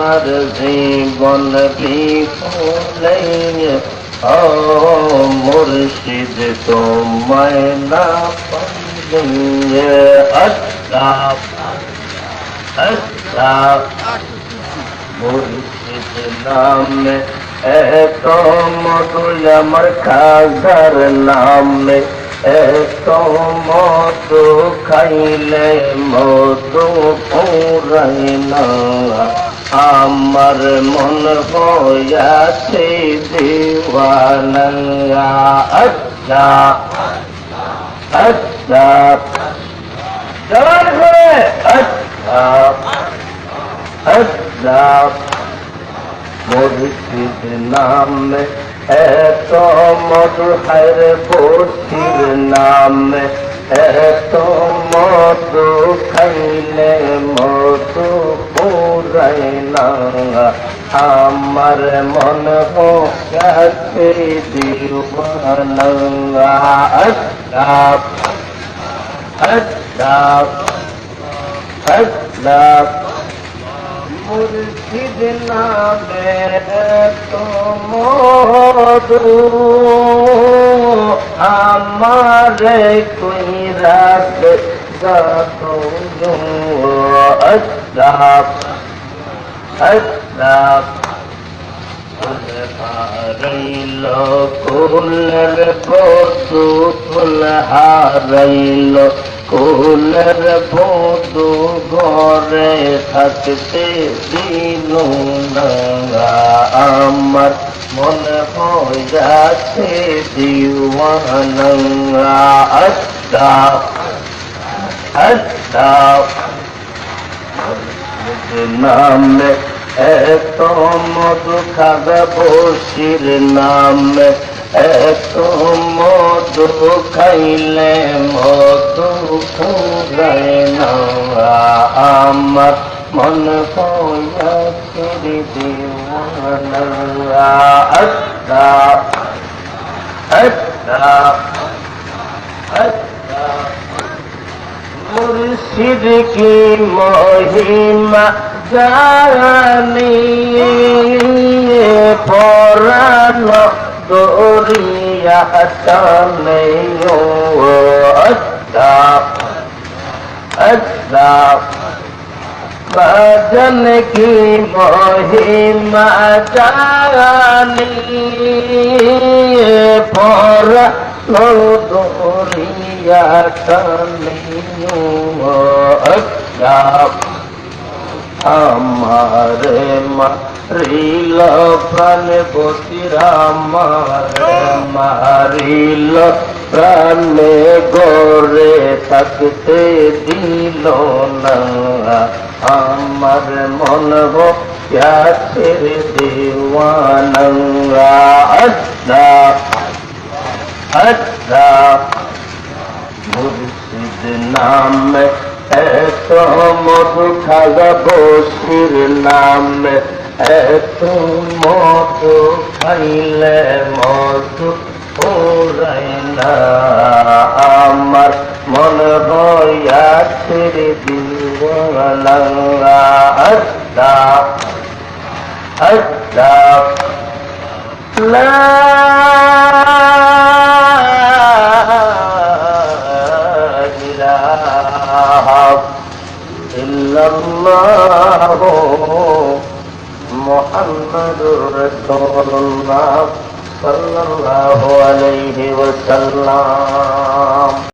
আমার জীবন বিফলে ও মুর্শিদ তোমায় না পাইলে আল্লাহ আল্লাহ মুর্শিদ নামে এত মধু আমার খাজার নামে এত মধু খাইলে মধু পুরাই না আমার মন হইয়াছে দিওয়ানা আল্লাহ আল্লাহ জবান করে আল্লাহ আল্লাহ মুর্শিদ নামে এত মধু হায়রে বসির নামে এত মধু খাইলে মধু পুরাই না আমার মন হইয়াছে দিওয়ানা আল্লাহ আল্লাহ আল্লাহ মুর্শিদ নামে তো মধু আমারে কোই রাত গাতো আল্লাহ আল্লাহ হারাইল কুলের বধু ফুল হারাইল কুলের বধু ঘরে থাকতে দিল না আমার মনে হইয়াছে দিওয়ানা আল্লাহ আল্লাহ নামে এত মধু খাবে বসির নামে এত মধু খাইলে মধু পুরাই না আমার মন হইয়াছে দিওয়ানা আল্লাহ আল্লাহ আল্লাহ মুর্শিদ কি মহিমা জানি পরানো দরিয়া টানে আল্লাহ আল্লাহ ভজন কি মহিমা জানি পরানো দরিয়া টানে আল্লাহ আমারে মারিল প্রাণ বসিরা আমারে মারিল প্রাণে গরে থাকতে দিল না আমার মন হইয়াছে দিওয়ানা আল্লাহ আল্লাহ মুর্শিদ নামে এত মধু খাজা বসির নামে এত মধু খাইলে মধু পুরাই না আমার মন হইয়াছে দিওয়ানা আল্লাহ আল্লাহ ইল্লাল্লাহু মুহাম্মাদুর রাসূলুল্লাহ সাল্লাল্লাহু আলাইহি ওয়াসাল্লাম।